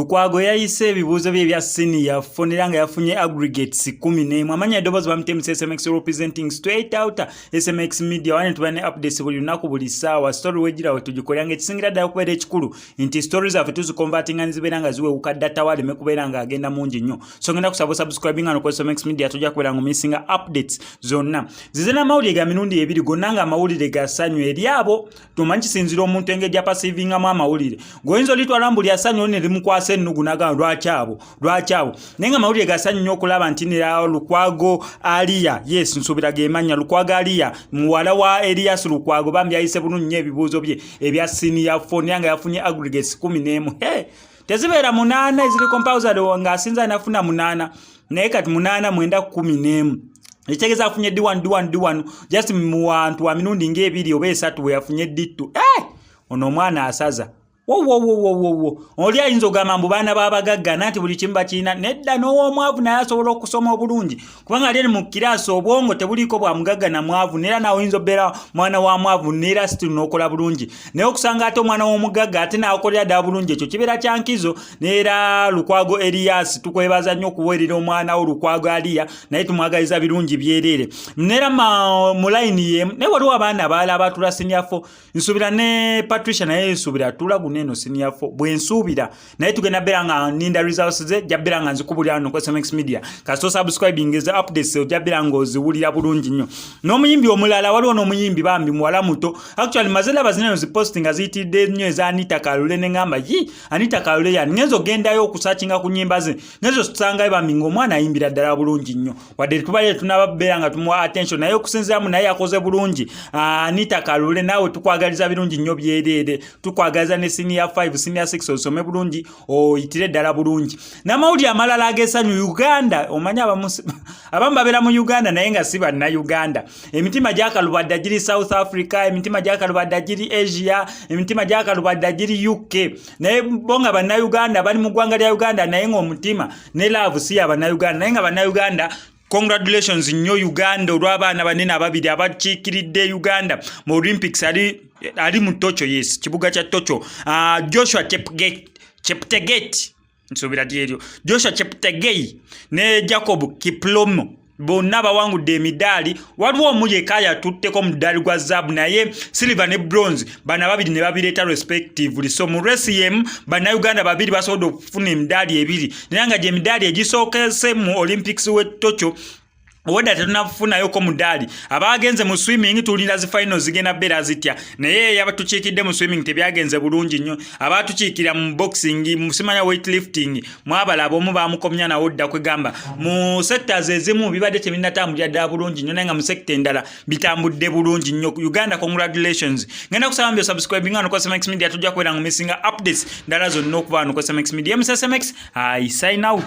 Lukwago Ayiise ebibuzo bye bya senior fonera nga yafunye aggregates 11 amanya edobozi bamutemu SMX representing straight out SMX media wane tubane updates buli lunaku buli sawa story wejira wetugikolera nga ekisingira ddala kubeera ekikulu nti stories affe tuziconvertinga nizibeera nga ziwewuka data waleme kubeera nga agenda mungi nnyo so ngenda kusaba subscribing ano ku SMX media tujja kubeera nga omuyisinga updates zonna zizena amawulire ga mirundi ebiri gonna nga amawulire gasanywa eri abo tumanyi kisinzira omuntu engeri ya passiving amawulire goyinza olitwala mbuli asanywa ne limukwasa ennugu naga lwakyabo nenga amawulire gasanywa nnyo okulaba nti nera Lukwago Aliya yes nsubira gemanya Lukwago Aliya muwala wa Elias Lukwago bambi Ayiise bulungi nnyo ebibuuzo bye ebya senior phone yanga yafunye aggregates 11 tezibeera 8 eziri compounded nga asinza nafuna 8 naye kati 8 mwenda 11 Ekitegeza afunye D1 just mu wantu wa mirundi ng'ebiri oba esatu we yafunye D2 ono omwana asaza oli ayinza ogamba mbu baana babagagga nati buli kimu bakirina nedda n'ow'omwavu naye asobola okusoma obulungi kubanga ali mu kiraasi obwongo tebuliiko bwa mugagga na mwavu neera nawe oyinza obbeera mwana wa mwavu neera still n'okola bulungi naye okusanga ate omwana w'omugagga ate n'akolera ddala bulungi ekyo kibeera kya nkizo neera Lukwago Elias tukwebaza nnyo okuweerera omwana wo Lukwago Aliya naye tumwagaliza birungi byereere neera mu layini yemu naye waliwo abaana abalala abatula senior 4 nsuubira ne Patricia naye nsuubira tula neno senior 4 bwensuubira naye tugenda beera nga ninda results ze jabbeera nga nzikubulira no ku SMX media kaso subscribing is updates jabbeera nga oziwulira bulungi nnyo n'omuyimbi omulala waliwo n'omuyimbi bambi muwala muto actually mazela bazina ziposting azitidde nnyo eza Anita Kalule ne ngamba Anita Kalule ya ngenzo gendayo okusakinga ku nyimba ze ngenzo tusanga bambi ng'omwana ayimbira ddala bulungi nnyo wadde tubaye tunababbeera nga tumuwa attention naye okusinzira mu naye yakoze bulungi Anita Kalule nawe tukwagaliza birungi nnyo byereere tukwagaliza ne senior 5 senior 6 osome bulungi oyitire ddala bulungi n'amawulire amalala agesanyu Uganda omanya abamu babeera mu Uganda naye nga si banna Uganda emitima gyakalubadda giri South Africa emitima gyakalubadda giri Asia emitima gyakalubadda giri UK naye bonga banna Uganda bali mu ggwanga lya Uganda naye ng'omutima ne love si abanna Uganda naye nga banna Uganda congratulations nnyo Uganda olw'abaana banene ababiri abakiikiridde Uganda mu Olympics ali mu Tokyo yes kibuga kya Tokyo Joshua Cheptegei nsobira dieryo Joshua Cheptegei ne Jacob Kiplomo bonna bawangudde emidaali waliwo omuli ekaya tutteko mudaali gwa zaabu naye silver ne bronze bana babiri ne babireeta respectively so mu race yemu bana Uganda babiri basobodde okufuna emidaali ebiri naye nga gye midaali egisookese mu Olympics we Tokyo Oda tunafunayo ko mudaali abagenze mu swimming tulinda zi finals zigenda bera zitya naye yabatuchikidde mu swimming tebyagenze bulungi nnyo abatuchikira mu boxing mu simanya weightlifting mwabala abomu bamukomnya na odda kwegamba mu sectors ezimu bibadde tebinnatambulira ddala bulungi nnyo naye nga mu sector endala bitambudde bulungi nnyo Uganda congratulations ngenda kusaba mbyo subscribing ano ku SMX media tujja kubeera nga misinga updates ndala zonna okuba ano ku SMX media SMX I sign out.